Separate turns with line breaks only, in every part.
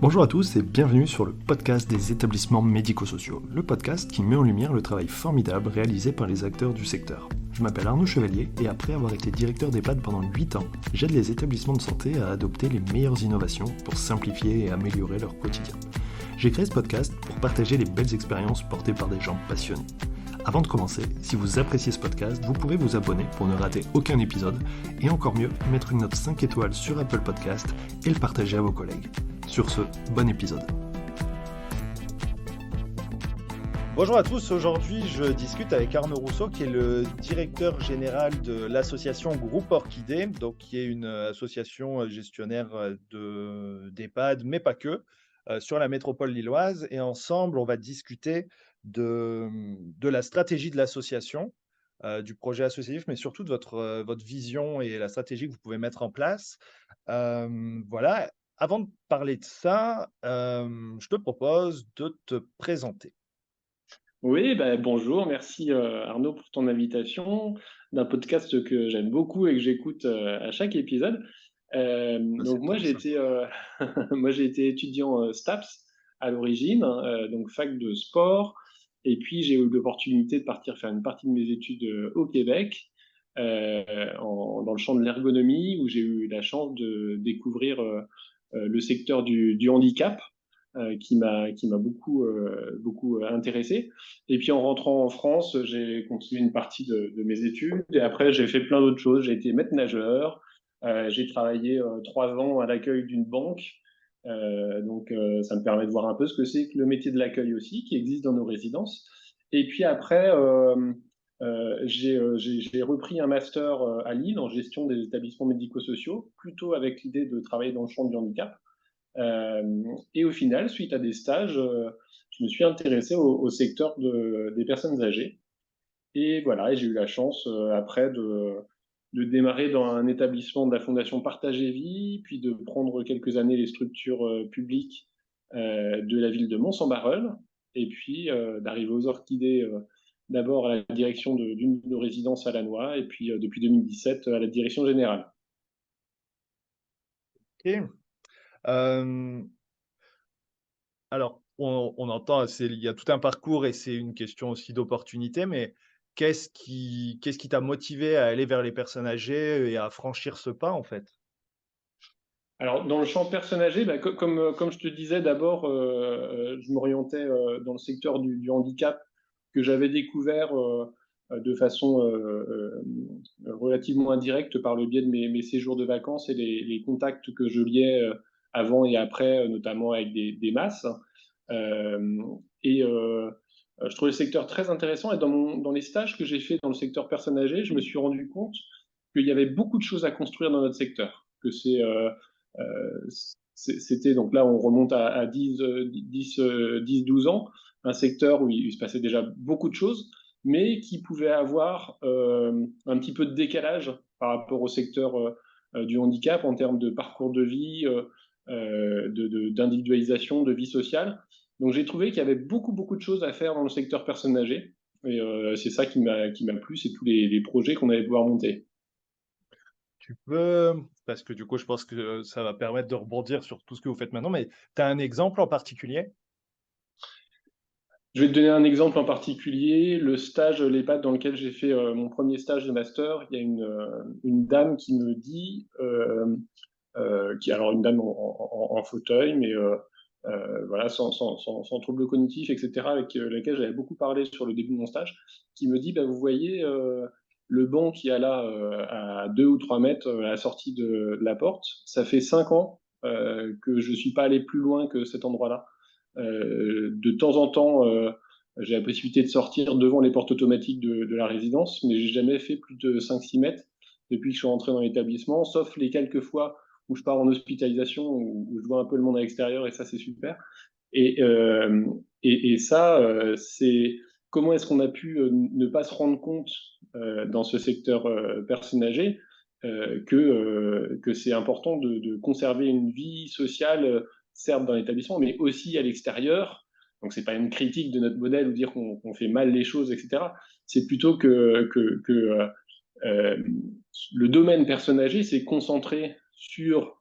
Bonjour à tous et bienvenue sur le podcast des établissements médico-sociaux, le podcast qui met en lumière le travail formidable réalisé par les acteurs du secteur. Je m'appelle Arnaud Chevalier et après avoir été directeur d'EHPAD pendant 8 ans, j'aide les établissements de santé à adopter les meilleures innovations pour simplifier et améliorer leur quotidien. J'ai créé ce podcast pour partager les belles expériences portées par des gens passionnés. Avant de commencer, si vous appréciez ce podcast, vous pouvez vous abonner pour ne rater aucun épisode et encore mieux, mettre une note 5 étoiles sur Apple Podcast et le partager à vos collègues. Sur ce, bon épisode. Bonjour à tous, aujourd'hui je discute avec Arnaud Rousseau qui est le directeur général de l'association Groupe Orchidée, donc qui est une association gestionnaire d'EHPAD, mais pas que, sur la métropole lilloise. Et ensemble, on va discuter de la stratégie de l'association, du projet associatif, mais surtout de votre vision et la stratégie que vous pouvez mettre en place. Voilà. Avant de parler de ça, je te propose de te présenter.
Oui, bonjour, merci Arnaud pour ton invitation d'un podcast que j'aime beaucoup et que j'écoute à chaque épisode. Donc
C'est
moi
trop
j'ai
sympa.
été moi j'ai été étudiant STAPS à l'origine, donc fac de sport, et puis j'ai eu l'opportunité de partir faire une partie de mes études au Québec, dans le champ de l'ergonomie, où j'ai eu la chance de découvrir le secteur du handicap, qui m'a beaucoup intéressé. Et puis en rentrant en France, j'ai continué une partie de mes études et après j'ai fait plein d'autres choses. J'ai été maître nageur, j'ai travaillé 3 ans à l'accueil d'une banque. Donc ça me permet de voir un peu ce que c'est que le métier de l'accueil aussi, qui existe dans nos résidences. Et puis après, j'ai repris un master à Lille en gestion des établissements médico-sociaux, plutôt avec l'idée de travailler dans le champ du handicap. Et au final, suite à des stages, je me suis intéressé au secteur des personnes âgées. Et voilà, et j'ai eu la chance après de démarrer dans un établissement de la Fondation Partage et Vie, puis de prendre quelques années les structures publiques de la ville de Mons-en-Barœul, et puis d'arriver aux Orchidées d'abord à la direction d'une de nos résidences à Lannoy, et puis depuis 2017 à la direction générale.
Ok. Euh, alors, on entend, il y a tout un parcours et c'est une question aussi d'opportunité, mais qu'est-ce qui t'a motivé à aller vers les personnes âgées et à franchir ce pas, en fait?
Alors, dans le champ personnes âgées, comme je te disais, d'abord, je m'orientais dans le secteur du handicap que j'avais découvert de façon relativement indirecte par le biais de mes séjours de vacances et les contacts que je liais avant et après, notamment avec des masses. Euh, et je trouvais le secteur très intéressant. Et dans les stages que j'ai fait dans le secteur personnes âgées, je me suis rendu compte qu'il y avait beaucoup de choses à construire dans notre secteur, que c'était, donc là, on remonte à 12 ans, un secteur où il se passait déjà beaucoup de choses, mais qui pouvait avoir un petit peu de décalage par rapport au secteur du handicap en termes de parcours de vie, d'individualisation, de vie sociale. Donc j'ai trouvé qu'il y avait beaucoup de choses à faire dans le secteur personnes âgées. Et c'est ça qui m'a plu, c'est tous les projets qu'on allait pouvoir monter.
Tu peux, parce que du coup, je pense que ça va permettre de rebondir sur tout ce que vous faites maintenant, mais tu as un exemple en particulier?
Je vais te donner un exemple en particulier. Le stage, l'EHPAD dans lequel j'ai fait mon premier stage de master, il y a une dame qui me dit, alors une dame en fauteuil, mais voilà, sans trouble cognitif, etc., avec laquelle j'avais beaucoup parlé sur le début de mon stage, qui me dit, vous voyez, le banc qu'il y a là à 2 ou 3 mètres à la sortie de la porte, ça fait 5 ans que je suis pas allé plus loin que cet endroit-là. De temps en temps, j'ai la possibilité de sortir devant les portes automatiques de la résidence, mais j'ai jamais fait plus de 5 6 mètres depuis que je suis rentré dans l'établissement, sauf les quelques fois où je pars en hospitalisation, où je vois un peu le monde à l'extérieur, et ça, c'est super. Et, euh, et ça, c'est comment est-ce qu'on a pu ne pas se rendre compte dans ce secteur personnes âgées que c'est important de conserver une vie sociale, certes dans l'établissement, mais aussi à l'extérieur. Donc, c'est pas une critique de notre modèle ou dire qu'on fait mal les choses, etc. C'est plutôt que le domaine personnes âgées s'est concentré sur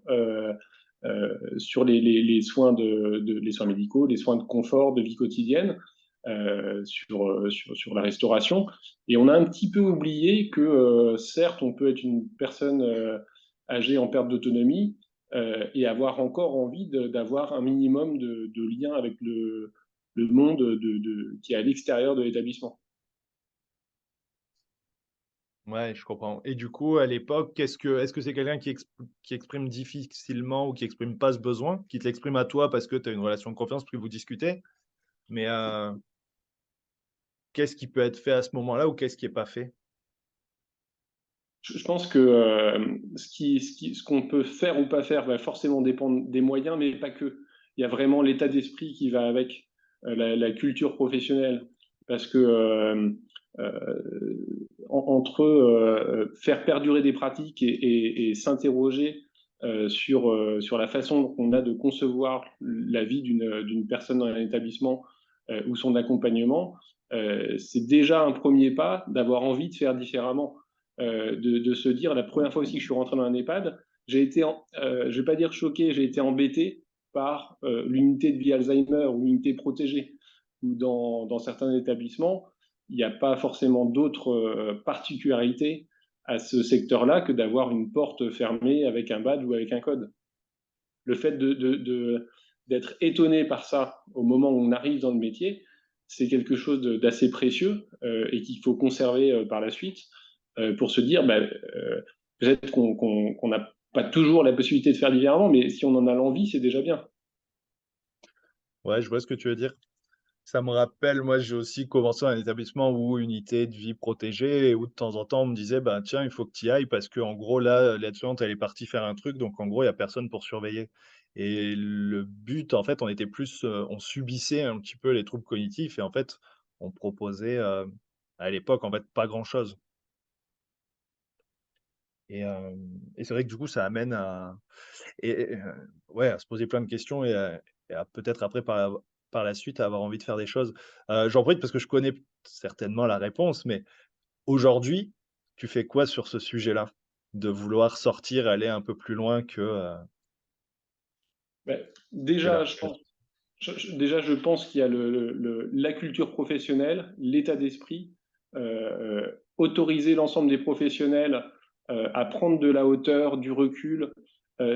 sur les soins les soins médicaux, les soins de confort, de vie quotidienne, sur la restauration. Et on a un petit peu oublié que, certes, on peut être une personne âgée en perte d'autonomie et avoir encore envie d'avoir un minimum de lien avec le monde qui est à l'extérieur de l'établissement.
Ouais, je comprends. Et du coup, à l'époque, est-ce que c'est quelqu'un qui exprime difficilement ou qui exprime pas ce besoin, qui te l'exprime à toi parce que tu as une relation de confiance, puis vous discutez? Mais qu'est-ce qui peut être fait à ce moment-là ou qu'est-ce qui est pas fait?
Je pense que ce qu'on peut faire ou pas faire va forcément dépendre des moyens, mais pas que. Il y a vraiment l'état d'esprit qui va avec la culture professionnelle. Parce que entre faire perdurer des pratiques et s'interroger sur la façon qu'on a de concevoir la vie d'une personne dans un établissement ou son accompagnement, c'est déjà un premier pas d'avoir envie de faire différemment. De se dire, la première fois aussi que je suis rentré dans un EHPAD, j'ai été, je vais pas dire choqué, j'ai été embêté par l'unité de vie Alzheimer ou l'unité protégée, ou dans certains établissements, il n'y a pas forcément d'autres particularités à ce secteur-là que d'avoir une porte fermée avec un badge ou avec un code. Le fait d'être étonné par ça au moment où on arrive dans le métier, c'est quelque chose d'assez précieux et qu'il faut conserver par la suite pour se dire, peut-être qu'on n'a pas toujours la possibilité de faire différemment, mais si on en a l'envie, c'est déjà bien.
Ouais, je vois ce que tu veux dire. Ça me rappelle, moi, j'ai aussi commencé un établissement où unité de vie protégée et où de temps en temps, on me disait, bah, tiens, il faut que tu y ailles parce que en gros, là, l'aide-soignante, elle est partie faire un truc, donc en gros, il y a personne pour surveiller. Et le but, en fait, on était plus, on subissait un petit peu les troubles cognitifs et en fait, on proposait, à l'époque, en fait, pas grand-chose. Et c'est vrai que du coup, ça amène à ouais, à se poser plein de questions et à peut-être après par la suite à avoir envie de faire des choses. J'en profite parce que je connais certainement la réponse, mais aujourd'hui, tu fais quoi sur ce sujet-là? De vouloir sortir, aller un peu plus loin que la
Déjà,
retraite?
je pense qu'il y a la culture professionnelle, l'état d'esprit, autoriser l'ensemble des professionnels à prendre de la hauteur, du recul,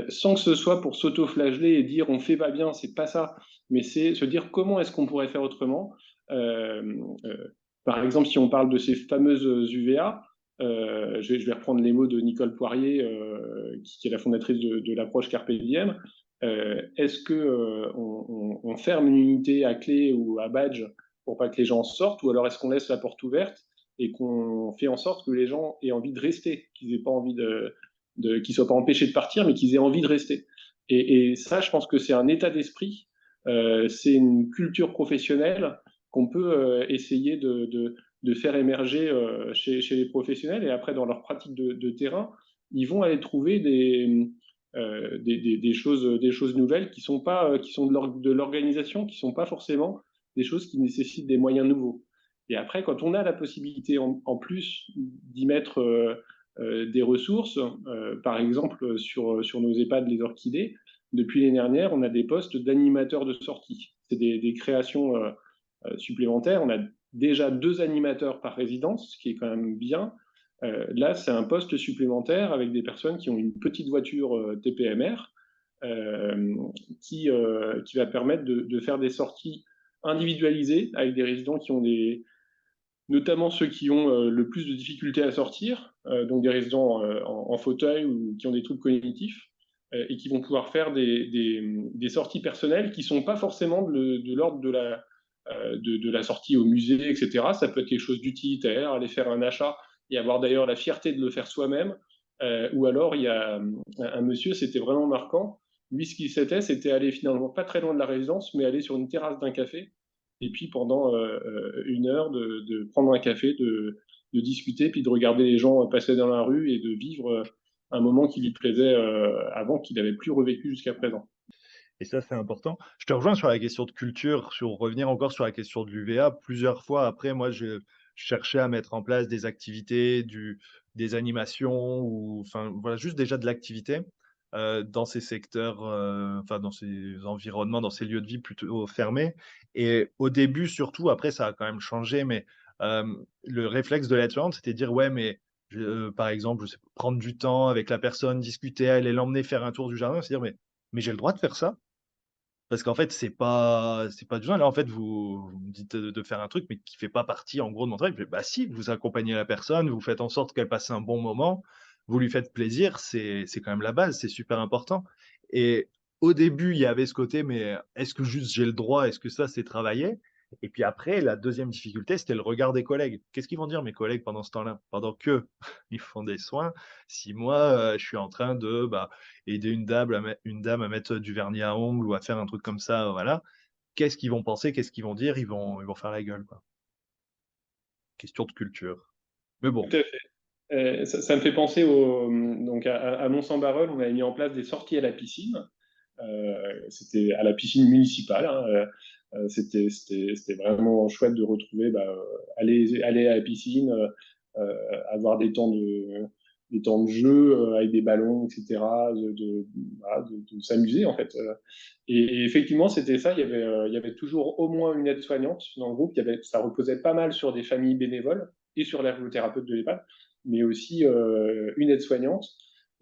sans que ce soit pour s'auto-flageller et dire on fait pas bien, c'est pas ça, mais c'est se dire comment est-ce qu'on pourrait faire autrement. Euh, euh, Par exemple, si on parle de ces fameuses UVA, je vais reprendre les mots de Nicole Poirier, qui est la fondatrice de l'approche Carpe Diem. Est-ce que on ferme une unité à clé ou à badge pour pas que les gens sortent, ou alors est-ce qu'on laisse la porte ouverte et qu'on fait en sorte que les gens aient envie de rester, qu'ils aient pas envie qu'ils soient pas empêchés de partir, mais qu'ils aient envie de rester. Et ça, je pense que c'est un état d'esprit, c'est une culture professionnelle qu'on peut essayer de faire émerger chez les professionnels, et après dans leur pratique de terrain, ils vont aller trouver des choses nouvelles qui sont pas qui sont de l'organisation, qui sont pas forcément des choses qui nécessitent des moyens nouveaux. Et après, quand on a la possibilité en plus d'y mettre des ressources, par exemple sur nos EHPAD les orchidées, depuis l'année dernière, on a des postes d'animateurs de sortie. C'est des créations supplémentaires. On a déjà 2 animateurs par résidence, ce qui est quand même bien. Là, c'est un poste supplémentaire avec des personnes qui ont une petite voiture TPMR euh, qui va permettre de faire des sorties individualisées avec des résidents qui ont notamment ceux qui ont le plus de difficultés à sortir, donc des résidents en fauteuil ou qui ont des troubles cognitifs, et qui vont pouvoir faire des sorties personnelles qui ne sont pas forcément de l'ordre de la sortie au musée, etc. Ça peut être quelque chose d'utilitaire, aller faire un achat et avoir d'ailleurs la fierté de le faire soi-même. Ou alors, il y a un monsieur, c'était vraiment marquant. Lui, ce qu'il c'était aller finalement pas très loin de la résidence, mais aller sur une terrasse d'un café et puis pendant 1 heure de prendre un café, de discuter, puis de regarder les gens passer dans la rue et de vivre un moment qui lui plaisait avant, qu'il n'avait plus revécu jusqu'à présent.
Et ça, c'est important. Je te rejoins sur la question de culture, sur revenir encore sur la question de l'UVA. Plusieurs fois après, moi, je cherchais à mettre en place des activités, des animations, ou enfin, voilà, juste déjà de l'activité. dans ces secteurs, enfin dans ces environnements, dans ces lieux de vie plutôt fermés et au début surtout, après ça a quand même changé, mais le réflexe de l'aide-soignante, c'était de dire: «Ouais, mais par exemple, je sais pas, prendre du temps avec la personne, discuter, aller l'emmener faire un tour du jardin, se dire: «Mais j'ai le droit de faire ça?» Parce qu'en fait, c'est pas du tout là, en fait, vous me dites, de faire un truc, mais qui fait pas partie, en gros, de mon travail. Je fais: «Bah si, vous accompagnez la personne, vous faites en sorte qu'elle passe un bon moment, vous lui faites plaisir, c'est quand même la base, c'est super important» et au début, il y avait ce côté, mais est-ce que juste j'ai le droit? Est-ce que ça, c'est travaillé? Et puis après, la deuxième difficulté, c'était le regard des collègues. Qu'est-ce qu'ils vont dire mes collègues pendant ce temps-là? Pendant que ils font des soins, si moi, je suis en train de, bah, aider une dame à mettre du vernis à ongles ou à faire un truc comme ça, voilà. Qu'est-ce qu'ils vont penser? Qu'est-ce qu'ils vont dire? Ils vont faire la gueule, quoi. Question de culture. Mais bon.
Tout à fait. Ça me fait penser donc à Mont-Saint-Barreul, on avait mis en place des sorties à la piscine. C'était à la piscine municipale, hein, c'était vraiment chouette de retrouver, aller à la piscine, avoir des temps de jeu avec des ballons, etc., voilà, de s'amuser en fait. Et effectivement, c'était ça. Il y avait toujours au moins une aide-soignante dans le groupe. Ça reposait pas mal sur des familles bénévoles et sur l'ergothérapeute de l'EHPAD, mais aussi une aide-soignante.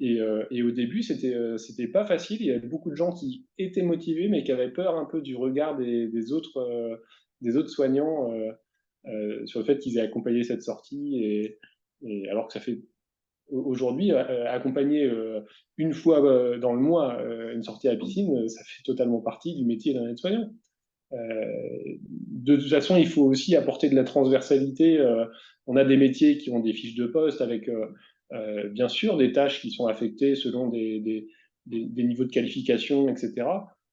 Et au début, c'était pas facile. Il y avait beaucoup de gens qui étaient motivés, mais qui avaient peur un peu du regard des autres soignants sur le fait qu'ils aient accompagné cette sortie. Et alors que ça fait aujourd'hui, accompagner une fois dans le mois une sortie à la piscine, ça fait totalement partie du métier d'un aide-soignant. De toute façon, il faut aussi apporter de la transversalité. On a des métiers qui ont des fiches de poste avec, bien sûr, des tâches qui sont affectées selon des niveaux de qualification, etc.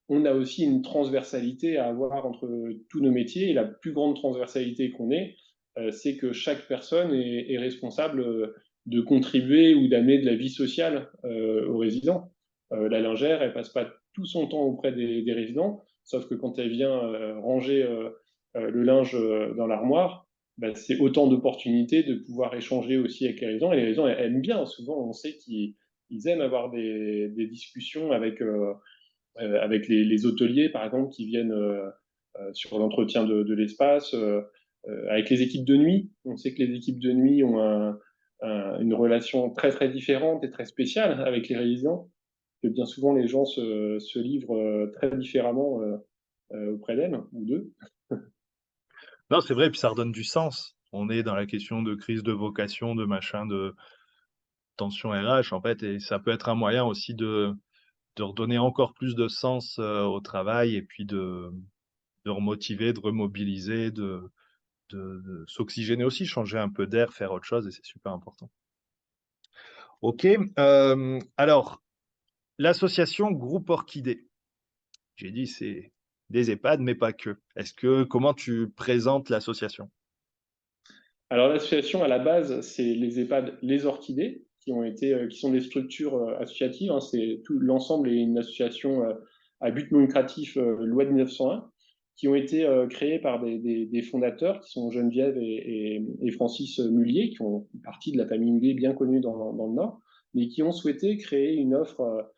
On a aussi une transversalité à avoir entre tous nos métiers. Et la plus grande transversalité qu'on ait, c'est que chaque personne est responsable de contribuer ou d'amener de la vie sociale aux résidents. La lingère, elle passe pas tout son temps auprès des résidents, sauf que quand elle vient ranger le linge dans l'armoire, ben, c'est autant d'opportunités de pouvoir échanger aussi avec les résidents. Et les résidents aiment bien. Souvent, on sait qu'ils aiment avoir des discussions avec les hôteliers, par exemple, qui viennent sur l'entretien de l'espace, avec les équipes de nuit. On sait que les équipes de nuit ont une relation très, très différente et très spéciale avec les résidents, que bien souvent les gens se livrent très différemment auprès d'elles ou d'eux.
Non, c'est vrai, puis ça redonne du sens. On est dans la question de crise de vocation, de machin, de tension RH, en fait et ça peut être un moyen aussi de redonner encore plus de sens, au travail et puis de remotiver, de remobiliser, de s'oxygéner aussi, changer un peu d'air, faire autre chose et c'est super important. OK, alors l'association Groupe Orchidée, j'ai dit c'est des EHPAD mais pas que. Comment tu présentes l'association?
Alors l'association, à la base, c'est les EHPAD Les Orchidées, qui sont des structures associatives, hein. L'ensemble est une association à but non lucratif, loi de 1901, qui ont été créées par des fondateurs qui sont Geneviève et Francis Mullier, qui ont partie de la famille Mullier bien connue dans le Nord, mais qui ont souhaité créer une offre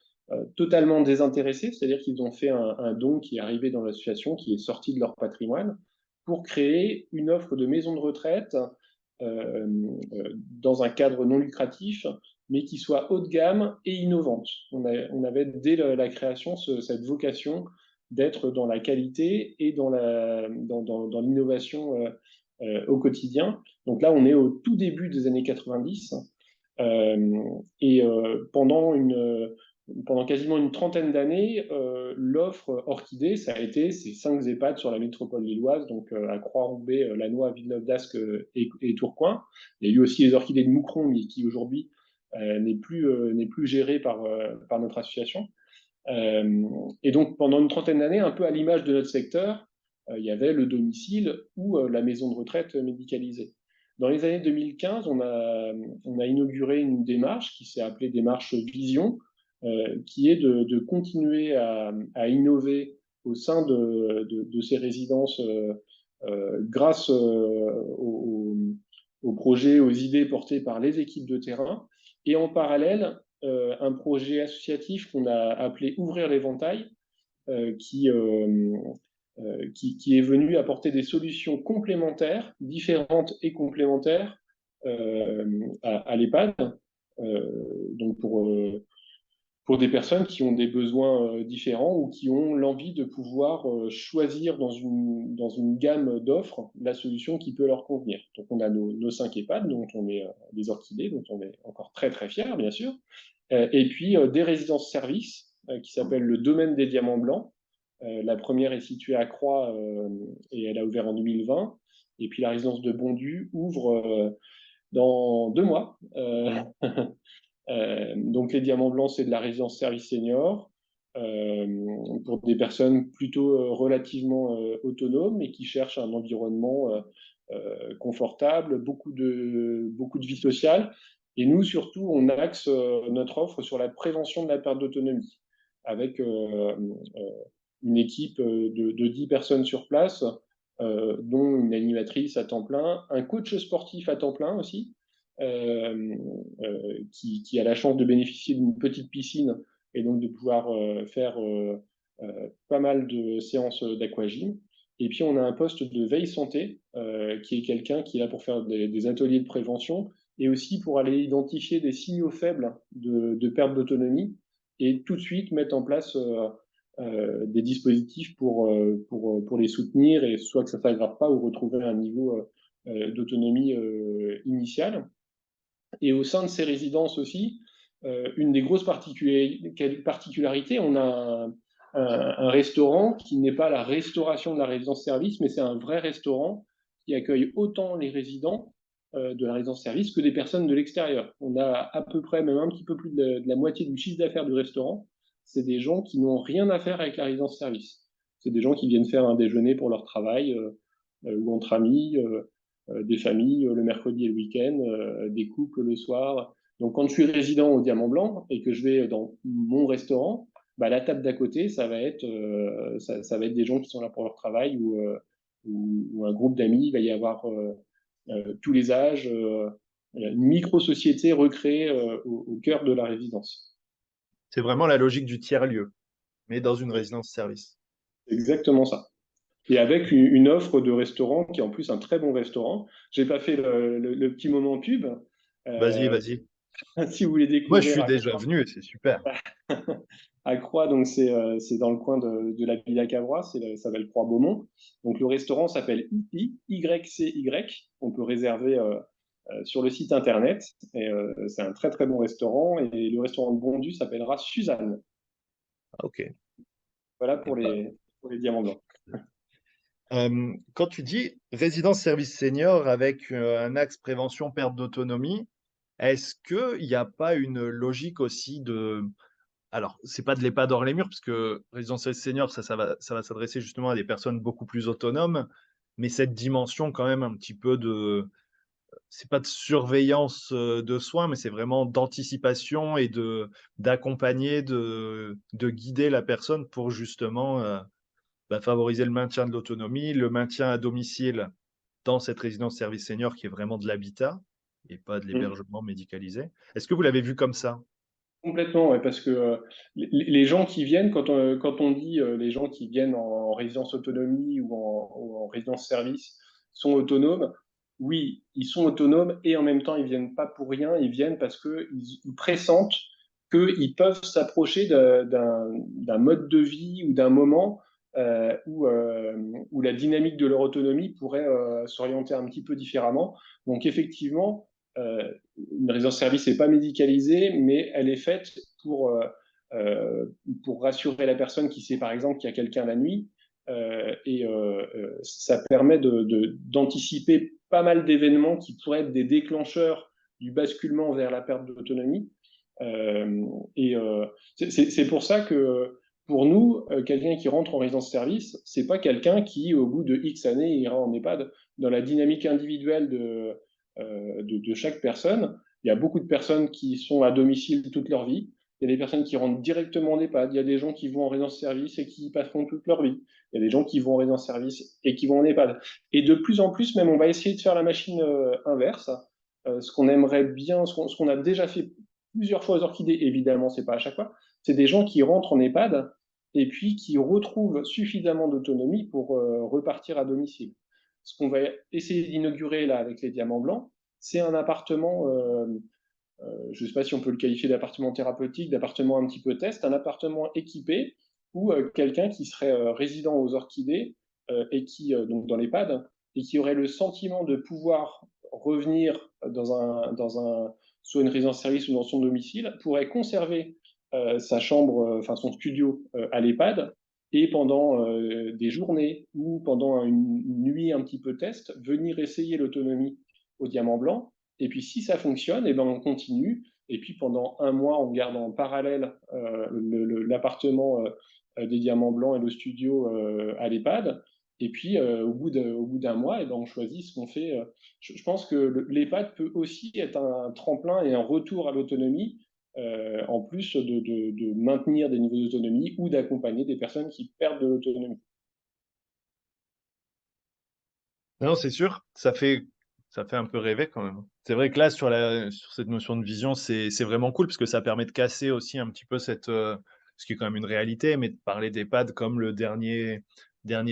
totalement désintéressée, c'est-à-dire qu'ils ont fait un don qui est arrivé dans l'association, qui est sorti de leur patrimoine, pour créer une offre de maison de retraite euh, dans un cadre non lucratif, mais qui soit haut de gamme et innovante. On avait dès la création cette vocation d'être dans la qualité et dans l'innovation au quotidien. Donc là, on est au tout début des années 90. Et pendant quasiment une trentaine d'années, l'offre Orchidée, ça a été ces 5 EHPAD sur la métropole lilloise, donc à Croix-Roubaix, Lannoy, Villeneuve-d'Ascq et Tourcoing. Il y a eu aussi les Orchidées de Moucron, mais qui aujourd'hui n'est plus gérée par notre association. Et donc pendant une trentaine d'années, un peu à l'image de notre secteur, il y avait le domicile ou la maison de retraite médicalisée. Dans les années 2015, on a inauguré une démarche qui s'est appelée démarche Vision, qui est de continuer à innover au sein de ces résidences grâce aux projets, aux idées portées par les équipes de terrain, et en parallèle, un projet associatif qu'on a appelé Ouvrir l'éventail, qui est venu apporter des solutions complémentaires, différentes et complémentaires à l'EHPAD, donc pour des personnes qui ont des besoins différents ou qui ont l'envie de pouvoir choisir dans une gamme d'offres la solution qui peut leur convenir. Donc on a nos 5 EHPAD, dont on est des orchidées, dont on est encore très très fiers, bien sûr, et puis des résidences-services qui s'appellent le domaine des diamants blancs. La première est située à Croix et elle a ouvert en 2020. Et puis la résidence de Bondu ouvre dans 2 mois. Donc les diamants blancs, c'est de la résidence service senior pour des personnes plutôt relativement autonomes et qui cherchent un environnement confortable, beaucoup de vie sociale. Et nous, surtout, on axe notre offre sur la prévention de la perte d'autonomie, avec une équipe de 10 personnes sur place, dont une animatrice à temps plein, un coach sportif à temps plein aussi, qui a la chance de bénéficier d'une petite piscine et donc de pouvoir faire pas mal de séances d'aquagym. Et puis on a un poste de veille santé qui est quelqu'un qui est là pour faire des ateliers de prévention et aussi pour aller identifier des signaux faibles de perte d'autonomie et tout de suite mettre en place des dispositifs pour les soutenir et soit que ça ne s'aggrave pas ou retrouver un niveau d'autonomie initiale. Et au sein de ces résidences aussi, une des grosses particularités, on a un restaurant qui n'est pas la restauration de la résidence-service, mais c'est un vrai restaurant qui accueille autant les résidents de la résidence-service que des personnes de l'extérieur. On a à peu près, même un petit peu plus de la moitié du chiffre d'affaires du restaurant, c'est des gens qui n'ont rien à faire avec la résidence-service. C'est des gens qui viennent faire un déjeuner pour leur travail ou entre amis, des familles le mercredi et le week-end, des couples le soir. Donc quand je suis résident au Diamant Blanc et que je vais dans mon restaurant, bah, la table d'à côté, ça va être des gens qui sont là pour leur travail ou un groupe d'amis. Il va y avoir tous les âges, une micro-société recréée au cœur de la résidence.
C'est vraiment la logique du tiers-lieu, mais dans une résidence-service.
C'est exactement ça. Et avec une offre de restaurant qui est en plus un très bon restaurant. J'ai pas fait le petit moment pub.
Vas-y.
Si vous voulez découvrir.
Moi, je suis déjà venu et c'est super.
À Croix, donc c'est dans le coin de la Villa Cavrois, ça s'appelle Croix Beaumont. Donc le restaurant s'appelle YCY. On peut réserver sur le site internet. Et c'est un très très bon restaurant. Et le restaurant de Bondu s'appellera Suzanne.
Ah, ok.
Voilà pour les diamants blancs.
Quand tu dis résidence service senior avec un axe prévention perte d'autonomie, est-ce qu'il n'y a pas une logique aussi de... Alors, c'est pas de l'EHPAD hors les murs, parce que résidence service senior, ça va s'adresser justement à des personnes beaucoup plus autonomes, mais cette dimension quand même un petit peu de... C'est pas de surveillance de soins, mais c'est vraiment d'anticipation et d'accompagner, de guider la personne pour justement favoriser le maintien de l'autonomie, le maintien à domicile dans cette résidence service senior qui est vraiment de l'habitat et pas de l'hébergement médicalisé. Est-ce que vous l'avez vu comme ça?
Complètement, ouais, parce que les gens qui viennent, quand on dit les gens qui viennent en résidence autonomie ou en résidence service sont autonomes, oui, ils sont autonomes et en même temps, ils viennent pas pour rien, ils viennent parce qu'ils pressentent qu'ils peuvent s'approcher d'un mode de vie ou d'un moment où la dynamique de leur autonomie pourrait s'orienter un petit peu différemment. Donc effectivement, une résidence service n'est pas médicalisée, mais elle est faite pour rassurer la personne qui sait par exemple qu'il y a quelqu'un la nuit. Ça permet d'anticiper pas mal d'événements qui pourraient être des déclencheurs du basculement vers la perte d'autonomie. C'est pour ça que pour nous, quelqu'un qui rentre en résidence service, c'est pas quelqu'un qui, au bout de X années, ira en EHPAD. Dans la dynamique individuelle de chaque personne, il y a beaucoup de personnes qui sont à domicile toute leur vie. Il y a des personnes qui rentrent directement en EHPAD. Il y a des gens qui vont en résidence service et qui y passeront toute leur vie. Il y a des gens qui vont en résidence service et qui vont en EHPAD. Et de plus en plus, même, on va essayer de faire la machine inverse. Ce qu'on aimerait bien, ce qu'on a déjà fait plusieurs fois aux orchidées. Évidemment, c'est pas à chaque fois. C'est des gens qui rentrent en EHPAD et puis qui retrouvent suffisamment d'autonomie pour repartir à domicile. Ce qu'on va essayer d'inaugurer là avec les diamants blancs, c'est un appartement, je ne sais pas si on peut le qualifier d'appartement thérapeutique, d'appartement un petit peu test, un appartement équipé où quelqu'un qui serait résident aux orchidées et qui, donc dans l'EHPAD, et qui aurait le sentiment de pouvoir revenir soit une résidence-service ou dans son domicile, pourrait conserver sa chambre, enfin son studio à l'EHPAD, et pendant des journées ou pendant une nuit un petit peu test, venir essayer l'autonomie au diamant blanc. Et puis si ça fonctionne, et ben on continue. Et puis pendant un mois, on garde en parallèle l'appartement des diamants blancs et le studio à l'EHPAD. Et puis au bout d'un mois, et ben on choisit ce qu'on fait. Je pense que l'EHPAD peut aussi être un tremplin et un retour à l'autonomie, en plus de maintenir des niveaux d'autonomie ou d'accompagner des personnes qui perdent de l'autonomie.
Non, c'est sûr, ça fait un peu rêver quand même. C'est vrai que là, sur cette notion de vision, c'est vraiment cool parce que ça permet de casser aussi un petit peu ce qui est quand même une réalité, mais de parler d'EHPAD comme le dernier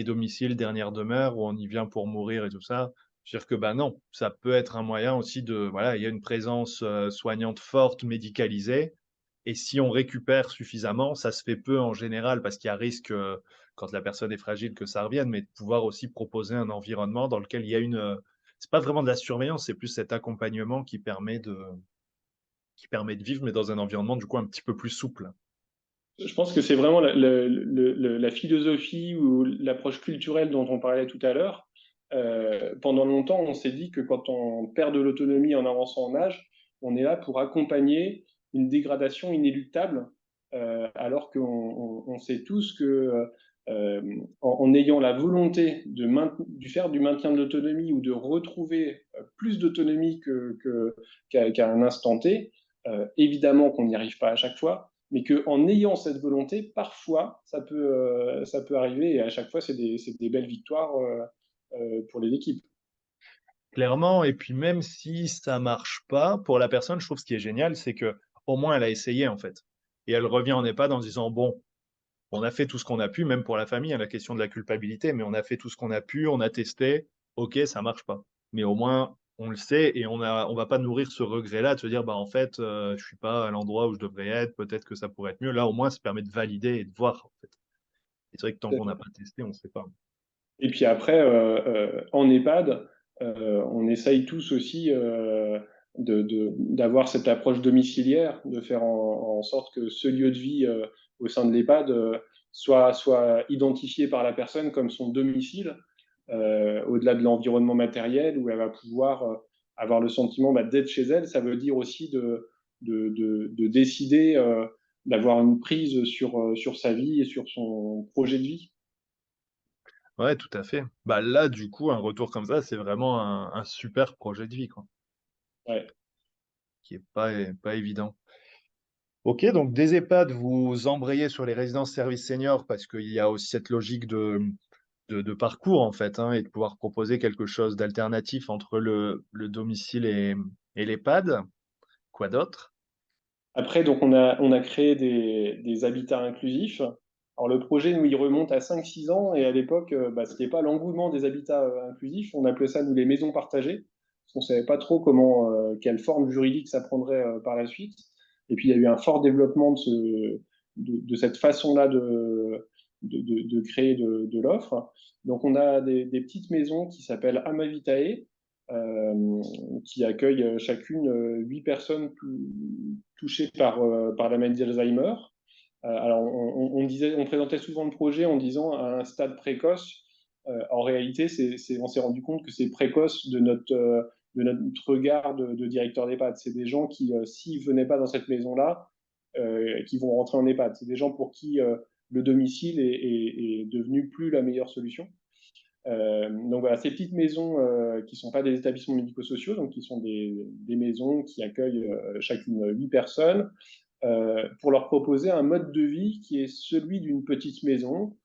domicile, dernière demeure où on y vient pour mourir et tout ça. Je veux dire que, bah non, ça peut être un moyen aussi voilà, il y a une présence soignante forte, médicalisée, et si on récupère suffisamment, ça se fait peu en général parce qu'il y a risque, quand la personne est fragile, que ça revienne, mais de pouvoir aussi proposer un environnement dans lequel il y a c'est pas vraiment de la surveillance, c'est plus cet accompagnement qui permet de vivre, mais dans un environnement du coup un petit peu plus souple.
Je pense que c'est vraiment la philosophie ou l'approche culturelle dont on parlait tout à l'heure. Pendant longtemps, on s'est dit que quand on perd de l'autonomie en avançant en âge, on est là pour accompagner une dégradation inéluctable, alors qu'on sait tous que en ayant la volonté de faire du maintien de l'autonomie ou de retrouver plus d'autonomie qu'à un instant T, évidemment qu'on n'y arrive pas à chaque fois, mais qu'en ayant cette volonté, parfois, ça peut arriver, et à chaque fois, c'est des belles victoires pour les équipes.
Clairement, et puis même si ça marche pas, pour la personne, je trouve ce qui est génial, c'est que au moins elle a essayé en fait. Et elle revient en EHPAD en disant: «Bon, on a fait tout ce qu'on a pu», même pour la famille, hein, la question de la culpabilité, mais on a fait tout ce qu'on a pu, on a testé, OK, ça marche pas. Mais au moins, on le sait et on va pas nourrir ce regret-là de se dire: «Bah, en fait, je suis pas à l'endroit où je devrais être, peut-être que ça pourrait être mieux». Là, au moins, ça permet de valider et de voir, en fait. Et c'est vrai que tant qu'on n'a pas testé, on ne sait pas.
Et puis après, en EHPAD, on essaye tous aussi d'avoir cette approche domiciliaire, de faire en sorte que ce lieu de vie au sein de l'EHPAD soit identifié par la personne comme son domicile, au-delà de l'environnement matériel, où elle va pouvoir avoir le sentiment d'être chez elle. Ça veut dire aussi de décider d'avoir une prise sur sa vie et sur son projet de vie.
Ouais, tout à fait. Bah, là, du coup, un retour comme ça, c'est vraiment un super projet de vie, quoi,
Ouais.
qui est pas évident. OK, donc des EHPAD, vous embrayez sur les résidences services seniors parce qu'il y a aussi cette logique de parcours, en fait, hein, et de pouvoir proposer quelque chose d'alternatif entre le domicile et l'EHPAD. Quoi d'autre?
Après, donc on a créé des habitats inclusifs. Alors le projet, nous, il remonte à 5-6 ans, et à l'époque, bah, ce n'était pas l'engouement des habitats inclusifs. On appelait ça, nous, les maisons partagées, parce qu'on ne savait pas trop quelle forme juridique ça prendrait par la suite. Et puis il y a eu un fort développement de cette façon-là de créer de l'offre. Donc on a des petites maisons qui s'appellent Amavitae, euh, qui accueillent chacune 8 personnes touchées par la maladie d'Alzheimer. Alors, on présentait souvent le projet en disant à un stade précoce. En réalité, on s'est rendu compte que c'est précoce de notre regard de directeur d'EHPAD. C'est des gens qui, s'ils ne venaient pas dans cette maison-là, qui vont rentrer en EHPAD. C'est des gens pour qui le domicile est devenu plus la meilleure solution. Donc voilà, ces petites maisons qui ne sont pas des établissements médico-sociaux, donc qui sont des maisons qui accueillent chacune 8 personnes, pour leur proposer un mode de vie qui est celui d'une petite maison,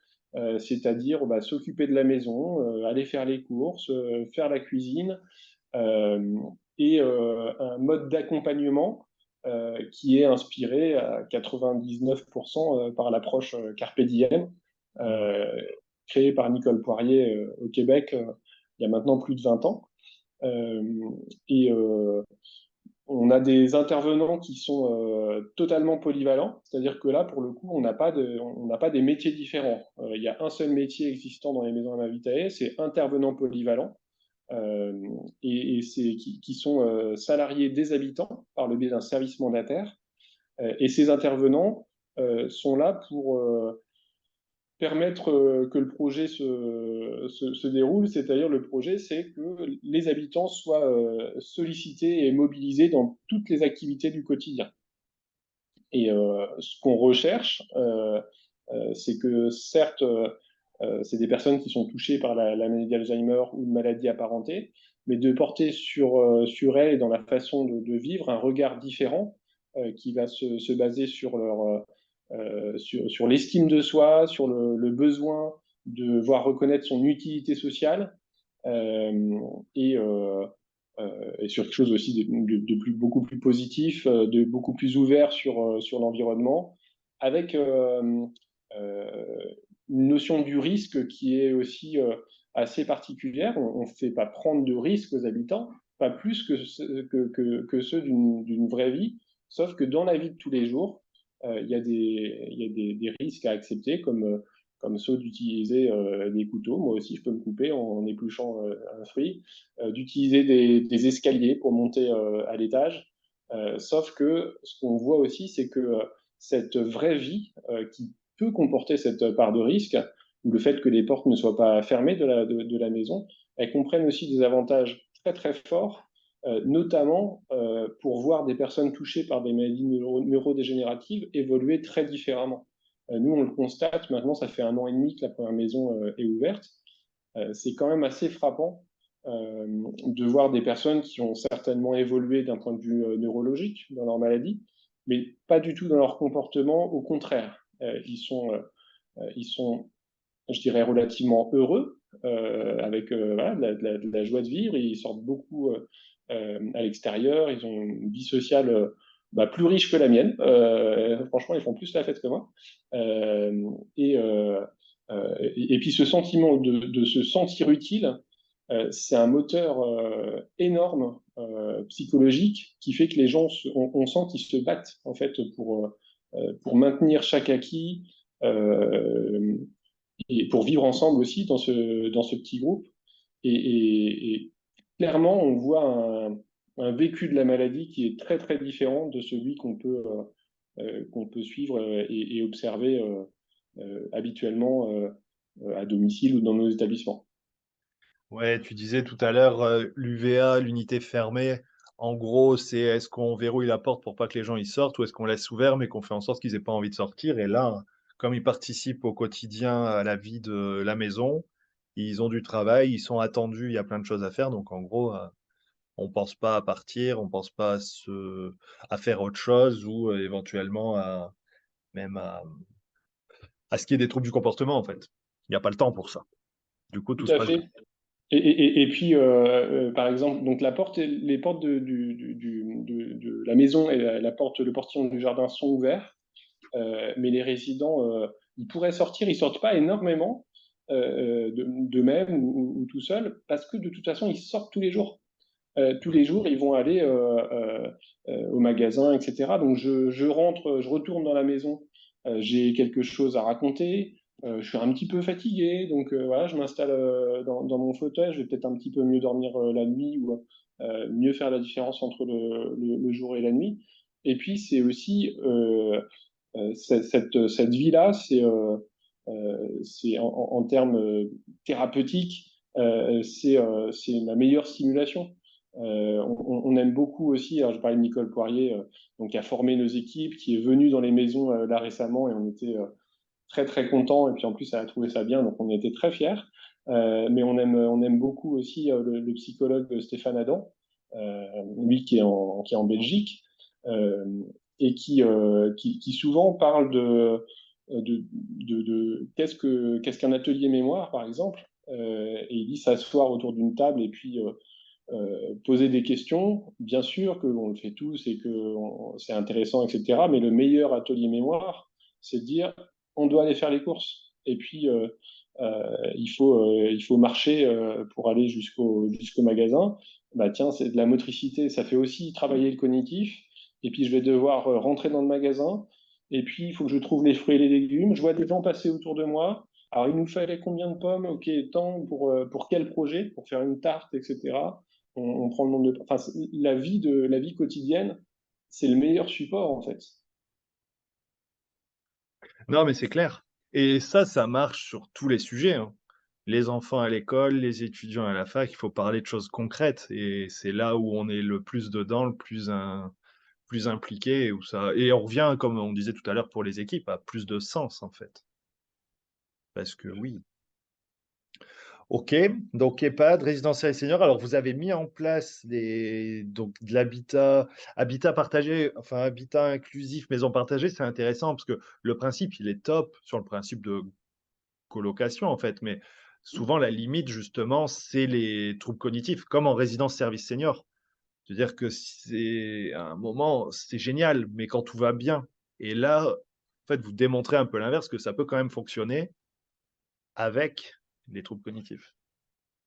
c'est-à-dire bah, s'occuper de la maison, aller faire les courses, faire la cuisine, euh, et un mode d'accompagnement qui est inspiré à 99% par l'approche Carpe Diem, créée par Nicole Poirier au Québec il y a maintenant plus de 20 ans. Et on a des intervenants qui sont totalement polyvalents, c'est-à-dire que là, pour le coup, on n'a pas des métiers différents. Il y a un seul métier existant dans les maisons Amavitae, c'est intervenant polyvalent, et qui sont salariés des habitants par le biais d'un service mandataire. Et ces intervenants sont là pour permettre que le projet se déroule, c'est-à-dire le projet, c'est que les habitants soient sollicités et mobilisés dans toutes les activités du quotidien. Et ce qu'on recherche, c'est que certes, c'est des personnes qui sont touchées par la maladie d'Alzheimer ou une maladie apparentée, mais de porter sur elles et dans la façon de vivre un regard différent qui va se baser sur sur l'estime de soi, sur le besoin de voir reconnaître son utilité sociale, euh, et, euh, et sur quelque chose aussi beaucoup plus positif, de beaucoup plus ouvert sur l'environnement, avec une notion du risque qui est aussi assez particulière. On ne fait pas prendre de risques aux habitants, pas plus que ceux d'une vraie vie, sauf que dans la vie de tous les jours, il y a des risques à accepter, comme ceux d'utiliser des couteaux. Moi aussi, je peux me couper en épluchant un fruit, d'utiliser des escaliers pour monter à l'étage. Sauf que ce qu'on voit aussi, c'est que cette vraie vie qui peut comporter cette part de risque, ou le fait que les portes ne soient pas fermées de la maison, elles comprennent aussi des avantages très très forts, notamment pour voir des personnes touchées par des maladies neurodégénératives évoluer très différemment. Nous, on le constate, maintenant, ça fait 1 an et demi que la première maison est ouverte. C'est quand même assez frappant de voir des personnes qui ont certainement évolué d'un point de vue neurologique dans leur maladie, mais pas du tout dans leur comportement, au contraire. Ils sont, je dirais, relativement heureux, avec voilà, de la joie de vivre. Ils sortent beaucoup à l'extérieur. Ils ont une vie sociale plus riche que la mienne. Franchement, ils font plus la fête que moi. Et, et puis ce sentiment de se sentir utile, c'est un moteur énorme psychologique qui fait que les gens, on sent qu'ils se battent en fait pour maintenir chaque acquis, euh, et pour vivre ensemble aussi dans ce petit groupe. Et clairement, on voit un vécu de la maladie qui est très très différent de celui qu'on peut suivre et observer habituellement à domicile ou dans nos établissements.
Ouais, tu disais tout à l'heure, l'UVA, l'unité fermée, en gros, c'est est-ce qu'on verrouille la porte pour pas que les gens y sortent ou est-ce qu'on laisse ouvert mais qu'on fait en sorte qu'ils aient pas envie de sortir? Et là, comme ils participent au quotidien à la vie de la maison, ils ont du travail, ils sont attendus, il y a plein de choses à faire. Donc en gros, on pense pas à partir, on pense pas à faire autre chose ou éventuellement même à ce qu'il y ait des troubles du comportement en fait. Il n'y a pas le temps pour ça. Du coup,
Tout
tout se
à
passe bien.
fait. Et puis, par exemple, donc les portes de la maison et le portillon du jardin sont ouverts, mais les résidents, ils pourraient sortir, ils sortent pas énormément d'eux-mêmes ou tout seuls, parce que de toute façon, ils sortent tous les jours. Tous les jours, ils vont aller au magasin, etc. Donc, je rentre, je retourne dans la maison, j'ai quelque chose à raconter, je suis un petit peu fatigué, donc voilà, je m'installe dans mon fauteuil, je vais peut-être un petit peu mieux dormir la nuit ou mieux faire la différence entre le jour et la nuit. Et puis, c'est aussi cette vie-là, c'est en termes thérapeutiques, c'est ma meilleure stimulation. On aime beaucoup aussi, alors je parlais de Nicole Poirier, donc, qui a formé nos équipes, qui est venue dans les maisons là récemment et on était très très contents. Et puis en plus, elle a trouvé ça bien, donc on était très fiers. Mais on aime beaucoup aussi le psychologue Stéphane Adam, lui qui est en Belgique, euh, et qui souvent parle de qu'est-ce qu'un atelier mémoire, par exemple. Et il dit s'asseoir autour d'une table et puis poser des questions. Bien sûr qu'on le fait tous et que c'est intéressant, etc. Mais le meilleur atelier mémoire, c'est de dire on doit aller faire les courses. Et puis, il faut marcher pour aller jusqu'au magasin. Bah, tiens, c'est de la motricité. Ça fait aussi travailler le cognitif. Et puis, je vais devoir rentrer dans le magasin. Et puis, il faut que je trouve les fruits et les légumes. Je vois des gens passer autour de moi. Alors, il nous fallait combien de pommes? Ok, tant pour quel projet? Pour faire une tarte, etc. On prend le nombre de... Enfin, la vie quotidienne, c'est le meilleur support, en fait.
Non, mais c'est clair et ça marche sur tous les sujets, hein. Les enfants à l'école, les étudiants à la fac, il faut parler de choses concrètes et c'est là où on est le plus dedans, le plus impliqué, où ça et on revient, comme on disait tout à l'heure pour les équipes, à plus de sens, en fait. Parce que oui. OK, donc EHPAD, résidentiel senior. Alors vous avez mis en place donc de habitat partagé, enfin habitat inclusif, maison partagée, c'est intéressant parce que le principe, il est top sur le principe de colocation, en fait, mais souvent la limite justement, c'est les troubles cognitifs, comme en résidence service senior. C'est-à-dire que c'est à un moment, c'est génial, mais quand tout va bien et là, en fait, vous démontrez un peu l'inverse, que ça peut quand même fonctionner avec les troubles cognitifs.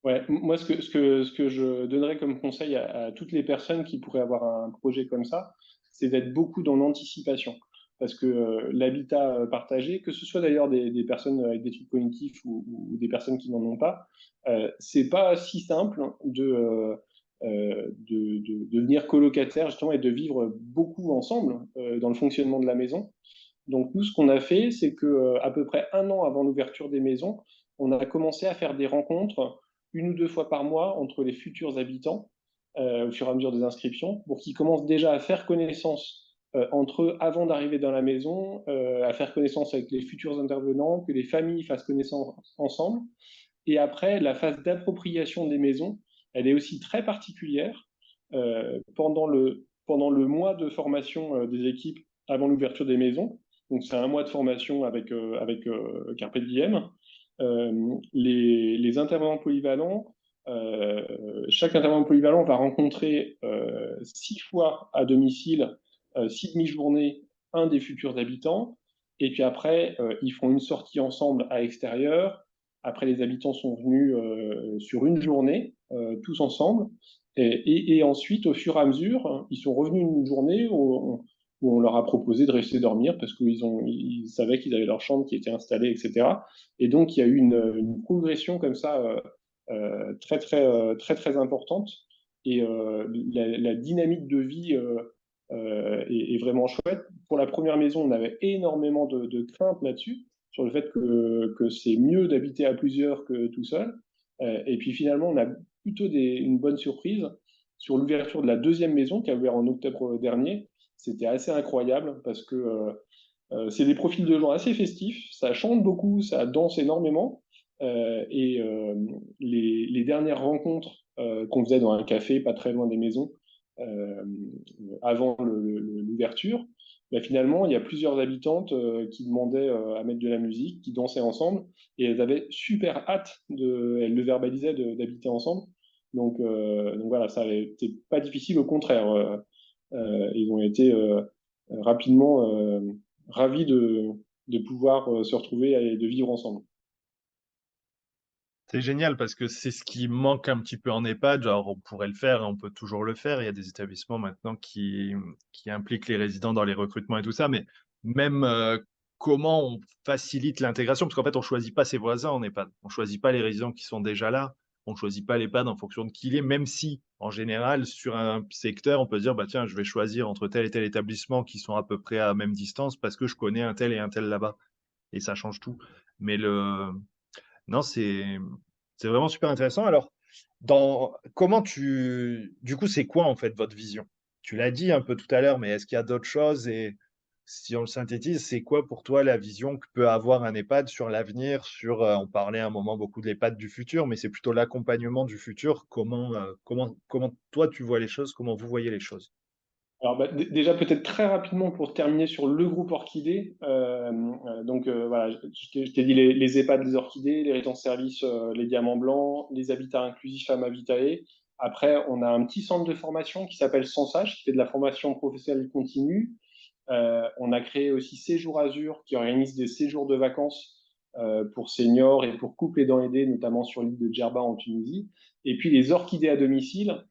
Ouais, moi, ce que je donnerais comme conseil à toutes les personnes qui pourraient avoir un projet comme ça, c'est d'être beaucoup dans l'anticipation. Parce que l'habitat partagé, que ce soit d'ailleurs des personnes avec des troubles cognitifs ou des personnes qui n'en ont pas, c'est pas si simple de devenir colocataire justement et de vivre beaucoup ensemble dans le fonctionnement de la maison. Donc nous, ce qu'on a fait, c'est que à peu près un an avant l'ouverture des maisons, on a commencé à faire des rencontres une ou deux fois par mois entre les futurs habitants au fur et à mesure des inscriptions, pour qu'ils commencent déjà à faire connaissance entre eux avant d'arriver dans la maison, à faire connaissance avec les futurs intervenants, que les familles fassent connaissance ensemble. Et après, la phase d'appropriation des maisons, elle est aussi très particulière. Pendant le mois de formation des équipes avant l'ouverture des maisons, donc c'est un mois de formation avec Carpe Diem, les intervenants polyvalents, chaque intervenant polyvalent va rencontrer 6 fois à domicile, 6 demi-journées, un des futurs habitants. Et puis après, ils font une sortie ensemble à l'extérieur. Après, les habitants sont venus sur une journée, tous ensemble. Et ensuite, au fur et à mesure, ils sont revenus une journée où on leur a proposé de rester dormir parce ils savaient qu'ils avaient leur chambre qui était installée, etc. Et donc, il y a eu une progression comme ça très importante. Et la dynamique de vie est vraiment chouette. Pour la première maison, on avait énormément de craintes là-dessus, sur le fait que c'est mieux d'habiter à plusieurs que tout seul. Et puis finalement, on a plutôt une bonne surprise sur l'ouverture de la deuxième maison qui a ouvert en octobre dernier. C'était assez incroyable parce que c'est des profils de gens assez festifs, ça chante beaucoup, ça danse énormément. Et les dernières rencontres qu'on faisait dans un café pas très loin des maisons euh, avant l'ouverture, bah, finalement, il y a plusieurs habitantes qui demandaient à mettre de la musique, qui dansaient ensemble, et elles avaient super hâte elles le verbalisaient d'habiter ensemble. Donc voilà, ça n'était pas difficile, au contraire. Ils ont été rapidement ravis de pouvoir se retrouver et de vivre ensemble.
C'est génial parce que c'est ce qui manque un petit peu en EHPAD. Genre, on pourrait le faire, on peut toujours le faire. Il y a des établissements maintenant qui impliquent les résidents dans les recrutements et tout ça, mais même comment on facilite l'intégration, parce qu'en fait, on choisit pas ses voisins en EHPAD. On choisit pas les résidents qui sont déjà là. On choisit pas l'EHPAD en fonction de qui il est, même si, en général, sur un secteur, on peut se dire, bah tiens, je vais choisir entre tel et tel établissement qui sont à peu près à même distance parce que je connais un tel et un tel là-bas. Et ça change tout. Mais non, c'est vraiment super intéressant. Alors, du coup, c'est quoi en fait votre vision? Tu l'as dit un peu tout à l'heure, mais est-ce qu'il y a d'autres choses? Et si on le synthétise, c'est quoi pour toi la vision que peut avoir un EHPAD sur l'avenir, on parlait à un moment beaucoup de l'EHPAD du futur, mais c'est plutôt l'accompagnement du futur. Comment toi tu vois les choses? Comment vous voyez les choses?
Alors bah, déjà peut-être très rapidement pour terminer sur le groupe orchidée. Voilà, je t'ai dit les EHPAD, les orchidées, les résidences services, les diamants blancs, les habitats inclusifs Amavitae. Après, on a un petit centre de formation qui s'appelle Sensage, qui fait de la formation professionnelle continue. On a créé aussi Séjour Azur, qui organise des séjours de vacances pour seniors et pour couples aidants aidés, notamment sur l'île de Djerba en Tunisie. Et puis les orchidées à domicile,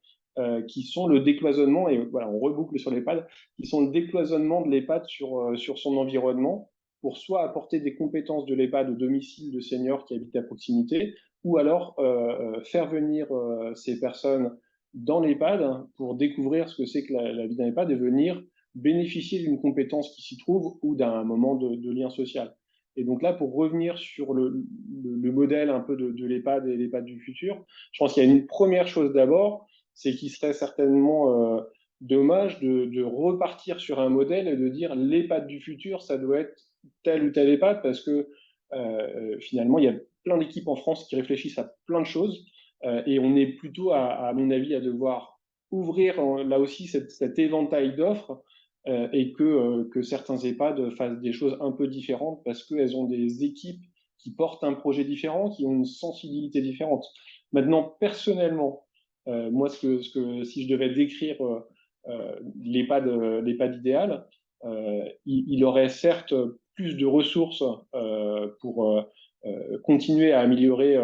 qui sont le décloisonnement, et voilà, on reboucle sur l'EHPAD, qui sont le décloisonnement de l'EHPAD sur son environnement, pour soit apporter des compétences de l'EHPAD au domicile de seniors qui habitent à proximité, ou alors faire venir ces personnes dans l'EHPAD pour découvrir ce que c'est que la vie d'un EHPAD et venir bénéficier d'une compétence qui s'y trouve ou d'un moment de lien social. Et donc là, pour revenir sur le modèle un peu de l'EHPAD et l'EHPAD du futur, je pense qu'il y a une première chose d'abord, c'est qu'il serait certainement dommage de repartir sur un modèle et de dire l'EHPAD du futur, ça doit être tel ou tel EHPAD, parce que finalement, il y a plein d'équipes en France qui réfléchissent à plein de choses, et on est plutôt, à mon avis, à devoir ouvrir là aussi cet éventail d'offres, et que certains EHPAD fassent des choses un peu différentes parce qu'elles ont des équipes qui portent un projet différent, qui ont une sensibilité différente. Maintenant, personnellement, moi, si je devais décrire l'EHPAD idéal, il aurait certes plus de ressources pour continuer à améliorer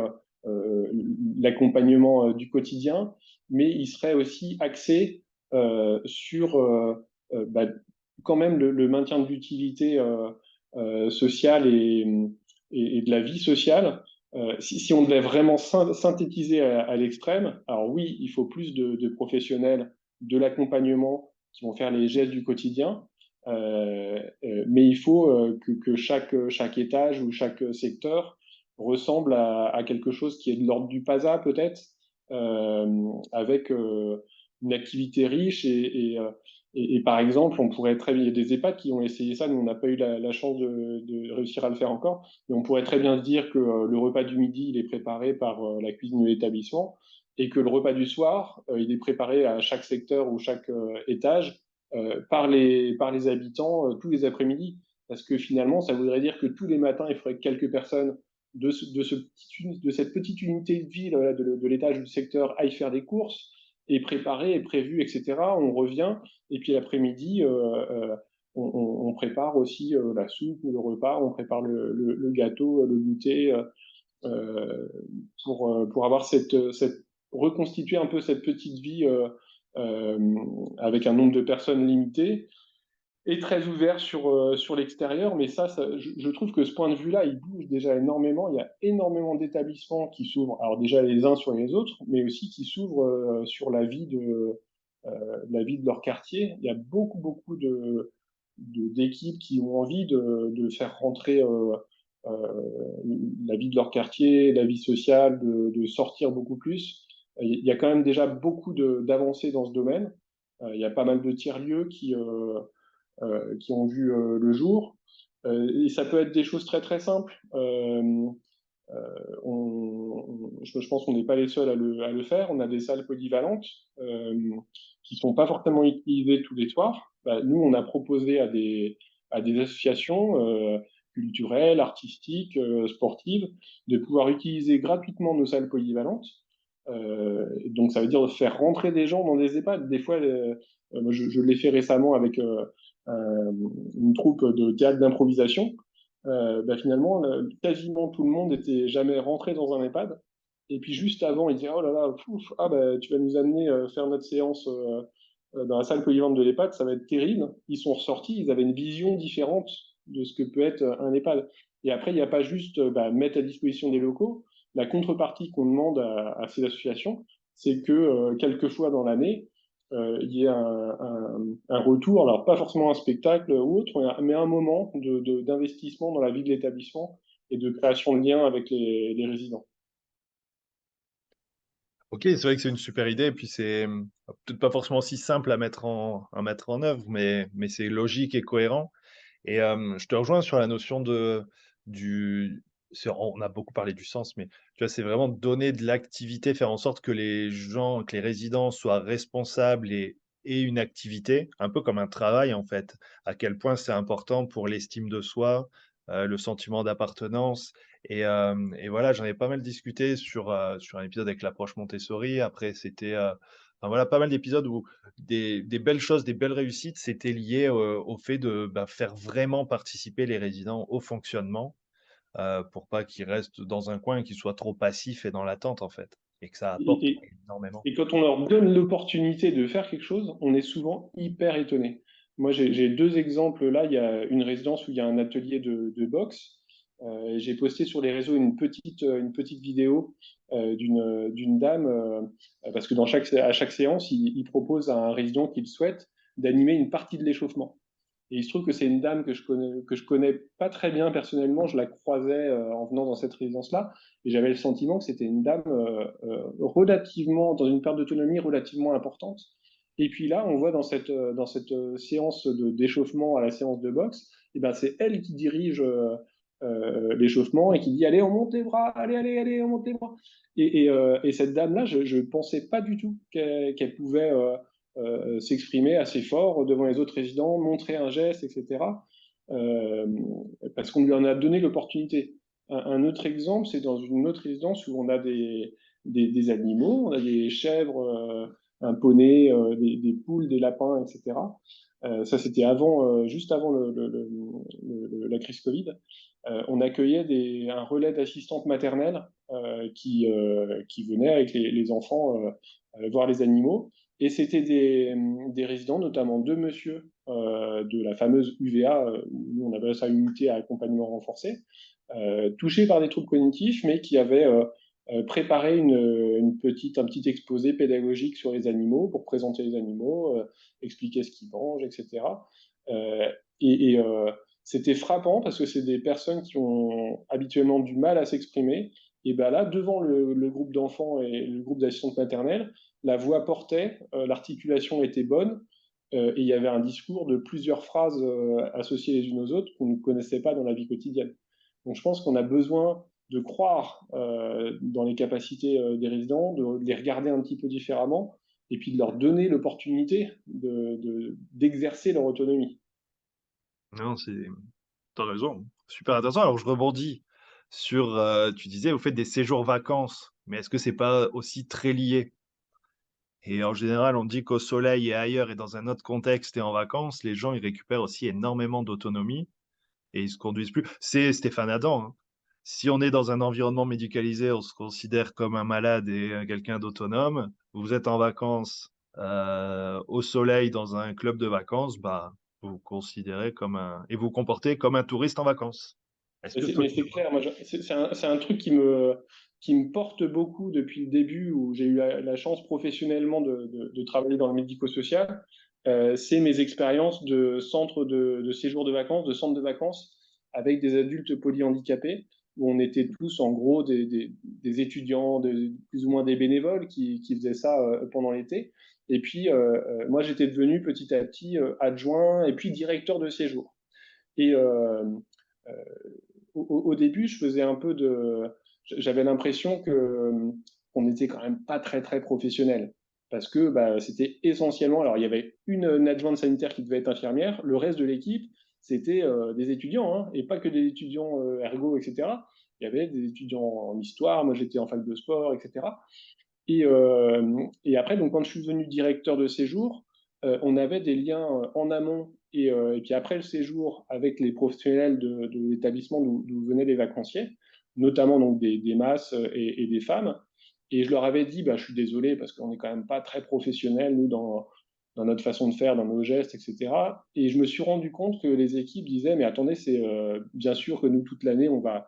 l'accompagnement du quotidien, mais il serait aussi axé sur bah, quand même le maintien de l'utilité sociale et de la vie sociale. Si on devait vraiment synthétiser à l'extrême, alors oui, il faut plus de professionnels de l'accompagnement qui vont faire les gestes du quotidien, mais il faut que chaque étage ou chaque secteur ressemble à quelque chose qui est de l'ordre du PASA peut-être, avec une activité riche et par exemple, on pourrait très bien, il y a des EHPAD qui ont essayé ça, nous on n'a pas eu la chance de réussir à le faire encore, mais on pourrait très bien se dire que le repas du midi, il est préparé par la cuisine de l'établissement et que le repas du soir, il est préparé à chaque secteur ou chaque étage par les habitants tous les après-midi. Parce que finalement, ça voudrait dire que tous les matins, il faudrait que quelques personnes de cette petite unité de vie de l'étage du secteur aillent faire des courses et préparer, et prévu, etc. On revient et puis l'après-midi, on prépare aussi la soupe ou le repas, on prépare le gâteau, le goûter, pour avoir reconstituer un peu cette petite vie euh, avec un nombre de personnes limité et très ouvert sur l'extérieur. Mais je trouve que ce point de vue-là, il bouge déjà énormément. Il y a énormément d'établissements qui s'ouvrent, alors déjà les uns sur les autres, mais aussi qui s'ouvrent sur la vie de leur quartier. Il y a beaucoup, beaucoup d'équipes qui ont envie de faire rentrer la vie de leur quartier, la vie sociale, de sortir beaucoup plus. Il y a quand même déjà beaucoup d'avancées dans ce domaine. Il y a pas mal de tiers-lieux qui ont vu le jour. Et ça peut être des choses très très simples. Je pense qu'on n'est pas les seuls à le faire. On a des salles polyvalentes qui sont pas forcément utilisées tous les soirs. Bah, nous, on a proposé à des associations culturelles, artistiques, sportives, de pouvoir utiliser gratuitement nos salles polyvalentes. Donc, ça veut dire faire rentrer des gens dans des EHPAD. Des fois, moi, je l'ai fait récemment avec une troupe de théâtre d'improvisation. Bah, finalement, quasiment tout le monde était jamais rentré dans un EHPAD. Et puis juste avant, il disait oh là là, bah, tu vas nous amener faire notre séance dans la salle polyvalente de l'EHPAD, ça va être terrible. Ils sont ressortis, ils avaient une vision différente de ce que peut être un EHPAD. Et après, il n'y a pas juste bah, mettre à disposition des locaux. La contrepartie qu'on demande à ces associations, c'est que quelques fois dans l'année, il y ait un retour, alors pas forcément un spectacle ou autre, mais un moment d'investissement dans la vie de l'établissement et de création de liens avec les résidents.
Ok, c'est vrai que c'est une super idée, et puis c'est peut-être pas forcément si simple à mettre en œuvre, mais c'est logique et cohérent. Et je te rejoins sur la notion du, on a beaucoup parlé du sens, mais tu vois, c'est vraiment donner de l'activité, faire en sorte que les gens, que les résidents soient responsables et une activité, un peu comme un travail en fait. À quel point c'est important pour l'estime de soi, le sentiment d'appartenance Et voilà, j'en ai pas mal discuté sur un épisode avec l'approche Montessori. Après, c'était, enfin voilà, pas mal d'épisodes où des belles choses, des belles réussites, c'était lié, au fait de, bah, faire vraiment participer les résidents au fonctionnement, pour pas qu'ils restent dans un coin et qu'ils soient trop passifs et dans l'attente, en fait, et que ça apporte
Et, et-
énormément.
et quand on leur donne l'opportunité de faire quelque chose, on est souvent hyper étonné. Moi, j'ai deux exemples là. Il y a une résidence où il y a un atelier de boxe. J'ai posté sur les réseaux une petite vidéo d'une dame, parce que à chaque séance, il propose à un résident qu'il souhaite d'animer une partie de l'échauffement. Et il se trouve que c'est une dame que je connais pas très bien personnellement. Je la croisais en venant dans cette résidence-là, et j'avais le sentiment que c'était une dame relativement dans une perte d'autonomie relativement importante. Et puis là, on voit dans cette séance d'échauffement à la séance de boxe, et ben c'est elle qui dirige l'échauffement et qui dit allez, on monte les bras, allez, on monte les bras. Et cette dame-là, je pensais pas du tout qu'elle pouvait s'exprimer assez fort devant les autres résidents, montrer un geste, etc. Euh, Parce qu'on lui en a donné l'opportunité. Un autre exemple, c'est dans une autre résidence où on a des animaux, on a des chèvres, un poney, des poules, des lapins, etc. Ça, c'était juste avant la crise Covid. On accueillait un relais d'assistantes maternelles qui venaient avec les enfants voir les animaux. Et c'était des résidents, notamment deux messieurs de la fameuse UVA, nous on appelle ça unité à accompagnement renforcé, touchés par des troubles cognitifs, mais qui avaient préparé un petit exposé pédagogique sur les animaux pour présenter les animaux, expliquer ce qu'ils mangent, etc. Euh, et c'était frappant parce que c'est des personnes qui ont habituellement du mal à s'exprimer. Et ben là, devant le groupe d'enfants et le groupe d'assistantes maternelles, la voix portait, l'articulation était bonne, et il y avait un discours de plusieurs phrases associées les unes aux autres qu'on ne connaissait pas dans la vie quotidienne. Donc je pense qu'on a besoin de croire dans les capacités des résidents, de les regarder un petit peu différemment, et puis de leur donner l'opportunité d'exercer leur autonomie.
Non, tu raison, super intéressant. Alors je rebondis sur, tu disais, vous faites des séjours vacances, mais est-ce que c'est pas aussi très lié? Et en général, on dit qu'au soleil et ailleurs et dans un autre contexte et en vacances, les gens, ils récupèrent aussi énormément d'autonomie et ils se conduisent plus. C'est Stéphane Adam, hein. Si on est dans un environnement médicalisé, on se considère comme un malade et quelqu'un d'autonome. Vous êtes en vacances, au soleil dans un club de vacances, bah, vous vous considérez comme et vous vous comportez comme un touriste en vacances. Est-ce que toi,
Mais c'est clair, moi, c'est un truc qui me porte beaucoup depuis le début où j'ai eu la chance professionnellement de travailler dans le médico-social. C'est mes expériences de centre de séjour de vacances, de centre de vacances avec des adultes polyhandicapés où on était tous en gros des étudiants, plus ou moins des bénévoles qui faisaient ça pendant l'été. Et puis, moi, j'étais devenu petit à petit adjoint et puis directeur de séjour. Et euh, au début, je faisais un peu j'avais l'impression qu'on n'était quand même pas très très professionnel parce que bah, c'était essentiellement. Alors il y avait une adjointe sanitaire qui devait être infirmière, le reste de l'équipe c'était des étudiants et pas que des étudiants ergo, etc. Il y avait des étudiants en histoire, moi j'étais en fac de sport, etc. Et après, donc, quand je suis devenu directeur de séjour, on avait des liens en amont et puis après le séjour avec les professionnels de l'établissement d'où venaient les vacanciers, notamment donc des masses et des femmes. Et je leur avais dit, bah, je suis désolé parce qu'on n'est quand même pas très professionnels, nous, dans notre façon de faire, dans nos gestes, etc. Et je me suis rendu compte que les équipes disaient, mais attendez, c'est bien sûr que nous, toute l'année, on va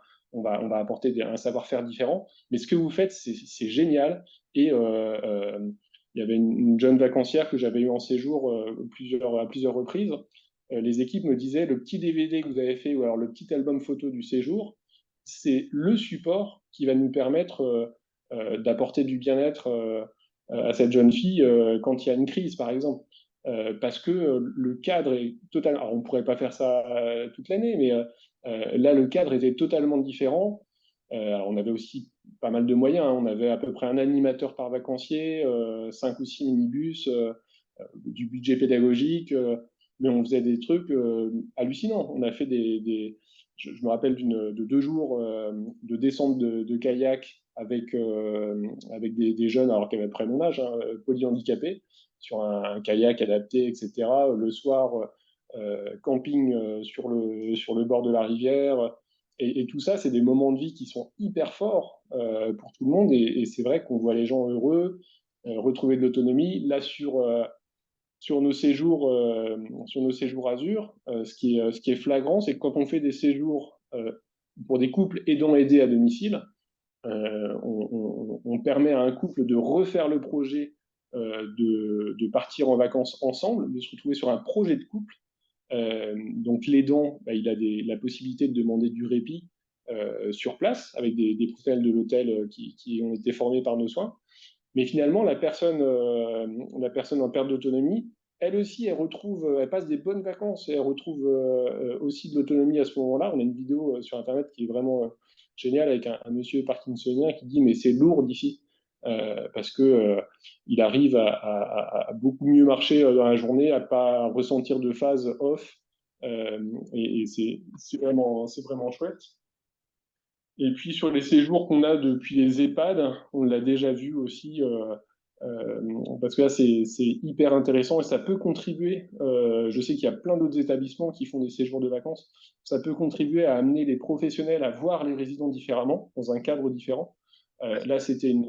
apporter un savoir-faire différent. Mais ce que vous faites, c'est génial. Et il y avait une jeune vacancière que j'avais eue en séjour à plusieurs reprises. Les équipes me disaient le petit DVD que vous avez fait ou alors le petit album photo du séjour, c'est le support qui va nous permettre d'apporter du bien-être à cette jeune fille quand il y a une crise, par exemple. Parce que le cadre est totalement. Alors, on ne pourrait pas faire ça toute l'année, mais là, le cadre était totalement différent. Alors, on avait aussi pas mal de moyens, hein. On avait à peu près un animateur par vacancier, 5 ou 6 minibus, du budget pédagogique, mais on faisait des trucs hallucinants. On a fait je me rappelle de 2 jours de descente de kayak avec des jeunes, alors qu'ils avaient près mon âge, hein, polyhandicapés, sur un kayak adapté, etc. Le soir, camping sur le bord de la rivière. Et tout ça, c'est des moments de vie qui sont hyper forts pour tout le monde. Et c'est vrai qu'on voit les gens heureux, retrouver de l'autonomie. Là, sur nos séjours Azur, ce qui est flagrant, c'est que quand on fait des séjours pour des couples aidant aidés à domicile, on permet à un couple de refaire le projet, de partir en vacances ensemble, de se retrouver sur un projet de couple. Donc l'aidant, bah, il a la possibilité de demander du répit sur place avec des professionnels de l'hôtel qui ont été formés par nos soins. Mais finalement, la personne en perte d'autonomie, elle aussi, elle passe des bonnes vacances et elle retrouve aussi de l'autonomie à ce moment-là. On a une vidéo sur Internet qui est vraiment géniale avec un monsieur parkinsonien qui dit mais c'est lourd d'ici parce que il arrive à beaucoup mieux marcher dans la journée, à pas ressentir de phase off et c'est vraiment chouette. Et puis sur les séjours qu'on a depuis les EHPAD, on l'a déjà vu aussi, parce que là c'est hyper intéressant et ça peut contribuer. Je sais qu'il y a plein d'autres établissements qui font des séjours de vacances. Ça peut contribuer à amener les professionnels à voir les résidents différemment, dans un cadre différent. Là, c'était une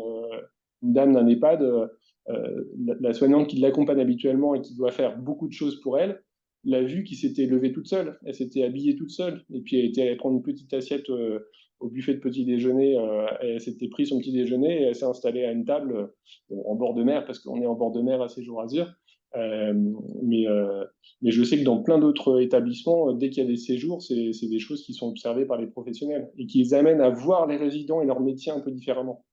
dame d'un EHPAD, la soignante qui l'accompagne habituellement et qui doit faire beaucoup de choses pour elle, l'a vue qui s'était levée toute seule, elle s'était habillée toute seule, et puis elle était allée prendre une petite assiette au buffet de petit déjeuner, elle s'était pris son petit déjeuner et elle s'est installée à une table en bord de mer, parce qu'on est en bord de mer à Séjours Azur. Euh, mais, euh, mais je sais que dans plein d'autres établissements, dès qu'il y a des séjours, c'est des choses qui sont observées par les professionnels et qui les amènent à voir les résidents et leur métier un peu différemment.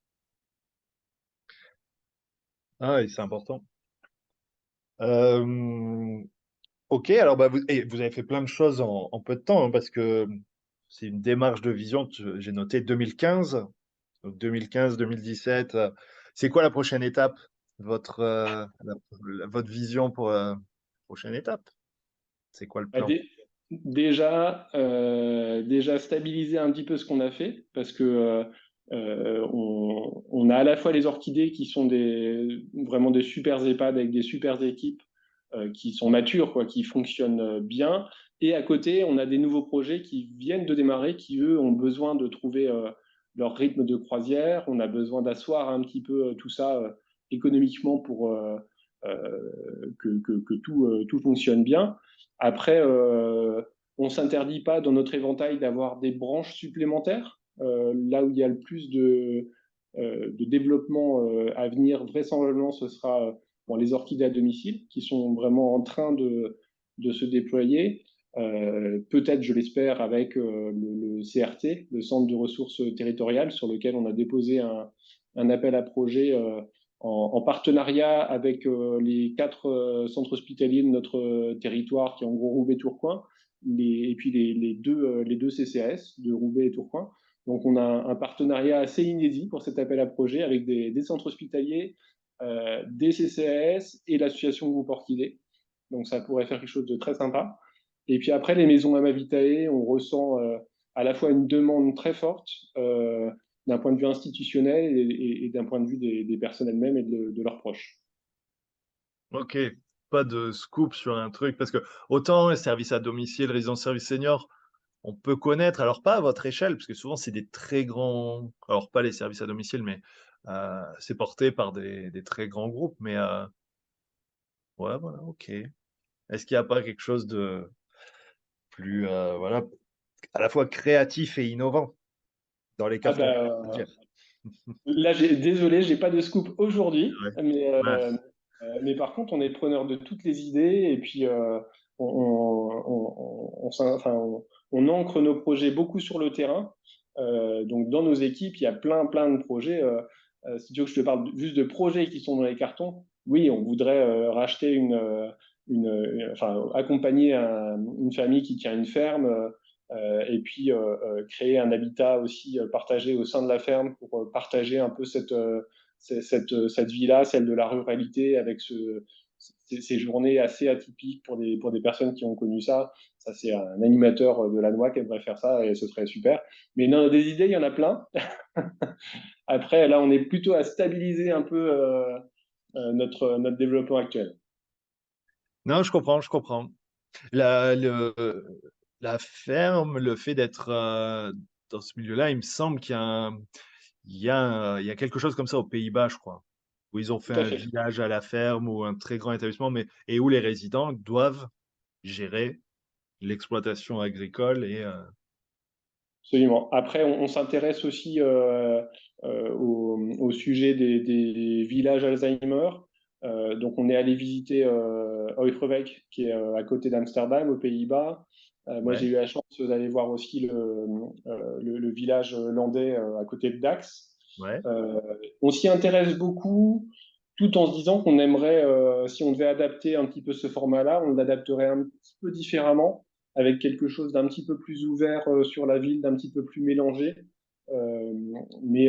Ah oui, c'est important. Euh, ok, alors bah, vous avez fait plein de choses en peu de temps, hein, parce que c'est une démarche de vision. J'ai noté 2015, donc 2015-2017. C'est quoi la prochaine étape, votre vision pour la prochaine étape? C'est quoi le
Bah,
plan?
déjà stabiliser un petit peu ce qu'on a fait, parce que on a à la fois les orchidées qui sont vraiment des super EHPAD avec des super équipes qui sont matures, quoi, qui fonctionnent bien. Et à côté, on a des nouveaux projets qui viennent de démarrer, qui eux ont besoin de trouver leur rythme de croisière. On a besoin d'asseoir un petit peu tout ça économiquement pour que tout fonctionne bien. Après, on ne s'interdit pas dans notre éventail d'avoir des branches supplémentaires. Là où il y a le plus de développement à venir, vraisemblablement, ce sera bon, les orchidées à domicile, qui sont vraiment en train de se déployer. Peut-être, je l'espère, avec le CRT, le Centre de ressources territoriales, sur lequel on a déposé un appel à projet en partenariat avec les 4 centres hospitaliers de notre territoire, qui est en gros Roubaix-Tourcoing, et puis les deux CCAS de Roubaix et Tourcoing. Donc on a un partenariat assez inédit pour cet appel à projet avec des centres hospitaliers, des CCAS et l'association Groupe Orchidée. Donc ça pourrait faire quelque chose de très sympa. Et puis après, les maisons Ama Vitae, on ressent à la fois une demande très forte d'un point de vue institutionnel et d'un point de vue des personnes elles-mêmes et de leurs proches.
Ok, pas de scoop sur un truc, parce que autant les services à domicile, résidence service senior, on peut connaître, alors pas à votre échelle, parce que souvent c'est des très grands, alors pas les services à domicile, mais c'est porté par des très grands groupes, mais ouais, voilà, ok. Est-ce qu'il n'y a pas quelque chose de plus, voilà, à la fois créatif et innovant dans les
Ah
cartons, on peut
bah,
dire.
là, désolé, j'ai pas de scoop aujourd'hui,
Ouais,
mais
mince.
mais par contre, on est preneur de toutes les idées et puis enfin, on ancre nos projets beaucoup sur le terrain. Donc, dans nos équipes, il y a plein de projets. Si tu veux que je te parle juste de projets qui sont dans les cartons, oui, on voudrait racheter enfin, accompagner une famille qui tient une ferme. Et puis créer un habitat aussi partagé au sein de la ferme pour partager un peu cette vie-là, celle de la ruralité, avec ces journées assez atypiques pour des personnes qui ont connu ça. Ça, c'est un animateur de la noix qui aimerait faire ça et ce serait super. Mais non, des idées, il y en a plein. Après, là, on est plutôt à stabiliser un peu notre développement actuel.
Non, je comprends. La, le, la ferme, le fait d'être dans ce milieu-là, il me semble qu'il y a quelque chose comme ça aux Pays-Bas, je crois, où ils ont fait
Tout à
un
fait.
village à la ferme ou un très grand établissement, et où les résidents doivent gérer l'exploitation agricole
Absolument. Après, on s'intéresse aussi au sujet des villages Alzheimer. Donc, on est allé visiter Uitreweek, qui est à côté d'Amsterdam, aux Pays-Bas. Moi, j'ai
ouais,
eu la chance d'aller voir aussi le village landais à côté de Dax.
ouais,
On s'y intéresse beaucoup, tout en se disant qu'on aimerait, si on devait adapter un petit peu ce format-là, on l'adapterait un petit peu différemment, avec quelque chose d'un petit peu plus ouvert sur la ville, d'un petit peu plus mélangé. Euh, mais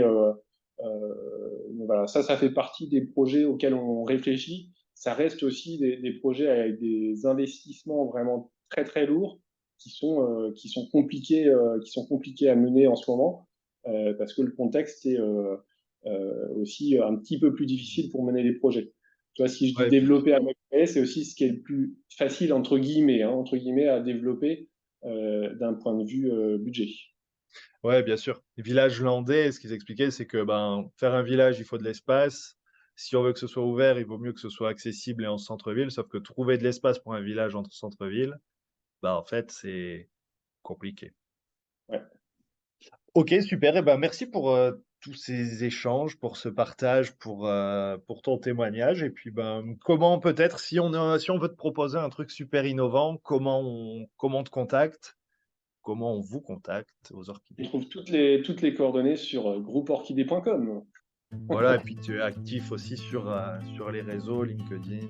voilà, ça fait partie des projets auxquels on réfléchit. Ça reste aussi des projets avec des investissements vraiment très très lourds qui sont compliqués à mener en ce moment parce que le contexte est aussi un petit peu plus difficile pour mener les projets. Tu vois, si je dis
ouais, bien
développer
sûr.
à créer, c'est aussi ce qui est le plus facile entre guillemets à développer d'un point de vue budget.
Ouais, bien sûr. Les villages landais, ce qu'ils expliquaient, c'est que faire un village, il faut de l'espace. Si on veut que ce soit ouvert, il vaut mieux que ce soit accessible et en centre-ville. Sauf que trouver de l'espace pour un village en centre-ville, en fait, c'est compliqué.
Ouais.
Ok, super. Et merci pour tous ces échanges, pour ce partage, pour ton témoignage. Et puis, comment peut-être, si on veut te proposer un truc super innovant, comment on te contacte, comment on vous contacte aux
On
orchidées.
trouve toutes les coordonnées sur groupeorchidée.com.
Voilà, et puis tu es actif aussi sur les réseaux, LinkedIn,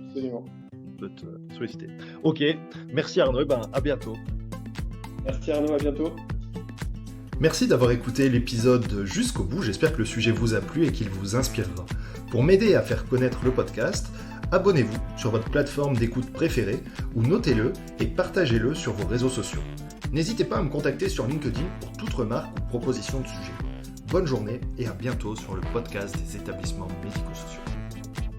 Absolument.
on peut te solliciter. Ok, merci Arnaud, à bientôt.
Merci Arnaud, à bientôt.
Merci d'avoir écouté l'épisode jusqu'au bout, j'espère que le sujet vous a plu et qu'il vous inspirera. Pour m'aider à faire connaître le podcast, abonnez-vous sur votre plateforme d'écoute préférée ou notez-le et partagez-le sur vos réseaux sociaux. N'hésitez pas à me contacter sur LinkedIn pour toute remarque ou proposition de sujet. Bonne journée et à bientôt sur le podcast des établissements médico-sociaux.